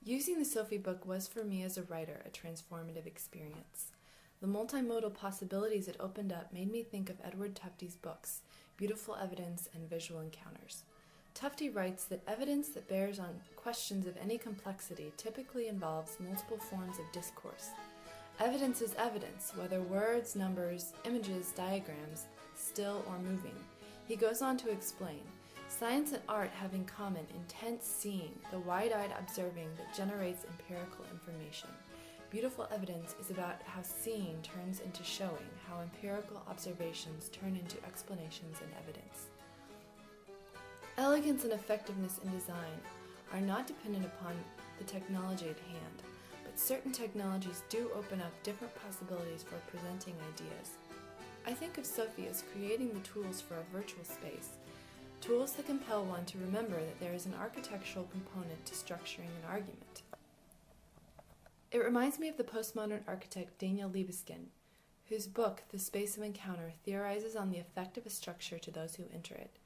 Using the Sophie book was for me as a writer a transformative experience. The multimodal possibilities it opened up made me think of Edward Tufte's books, Beautiful Evidence and Visual Encounters. Tufte writes that evidence that bears on questions of any complexity typically involves multiple forms of discourse. Evidence is evidence, whether words, numbers, images, diagrams, still or moving. He goes on to explain, science and art have in common intense seeing, the wide-eyed observing that generates empirical information. Beautiful Evidence is about how seeing turns into showing, how empirical observations turn into explanations and evidence. Elegance and effectiveness in design are not dependent upon the technology at hand, but certain technologies do open up different possibilities for presenting ideas. I think of Sophie as creating the tools for a virtual space, tools that compel one to remember that there is an architectural component to structuring an argument. It reminds me of the postmodern architect Daniel Libeskind, whose book, The Space of Encounter, theorizes on the effect of a structure to those who enter it.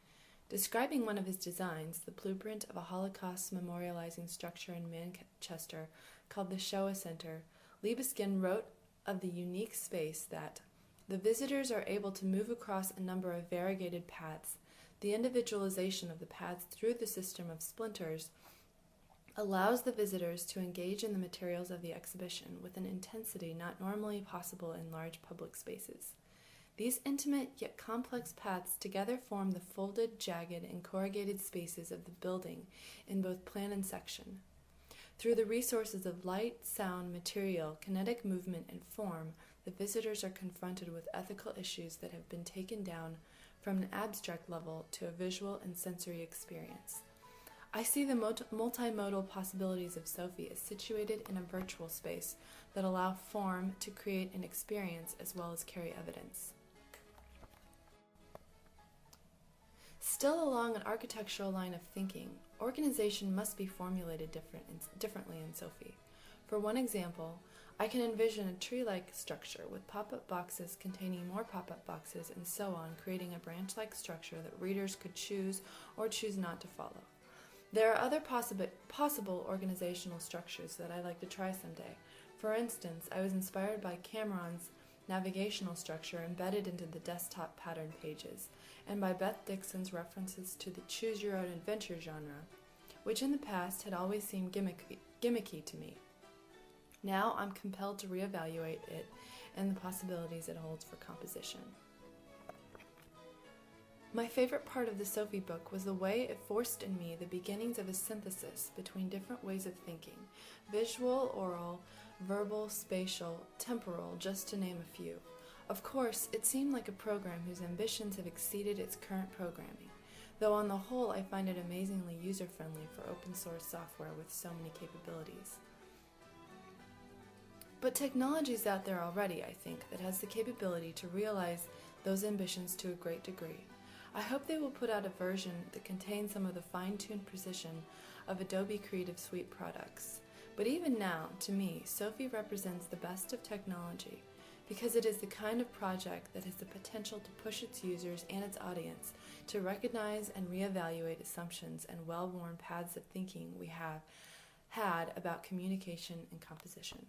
Describing one of his designs, the blueprint of a Holocaust memorializing structure in Manchester called the Shoah Center, Libeskind wrote of the unique space that the visitors are able to move across a number of variegated paths. The individualization of the paths through the system of splinters allows the visitors to engage in the materials of the exhibition with an intensity not normally possible in large public spaces. These intimate yet complex paths together form the folded, jagged, and corrugated spaces of the building in both plan and section. Through the resources of light, sound, material, kinetic movement, and form, the visitors are confronted with ethical issues that have been taken down from an abstract level to a visual and sensory experience. I see the multimodal possibilities of Sophie as situated in a virtual space that allow form to create an experience as well as carry evidence. Still along an architectural line of thinking, organization must be formulated differently in Sophie. For one example, I can envision a tree-like structure with pop-up boxes containing more pop-up boxes and so on, creating a branch-like structure that readers could choose or choose not to follow. There are other possible organizational structures that I'd like to try someday. For instance, I was inspired by Cameron's navigational structure embedded into the desktop pattern pages, and by Beth Dixon's references to the choose-your-own-adventure genre, which in the past had always seemed gimmicky to me. Now I'm compelled to reevaluate it and the possibilities it holds for composition. My favorite part of the Sophie book was the way it forced in me the beginnings of a synthesis between different ways of thinking, visual, oral, verbal, spatial, temporal, just to name a few. Of course, it seemed like a program whose ambitions have exceeded its current programming, though on the whole I find it amazingly user-friendly for open-source software with so many capabilities. But technology is out there already, I think, that has the capability to realize those ambitions to a great degree. I hope they will put out a version that contains some of the fine-tuned precision of Adobe Creative Suite products. But even now, to me, Sophie represents the best of technology because it is the kind of project that has the potential to push its users and its audience to recognize and reevaluate assumptions and well-worn paths of thinking we have had about communication and composition.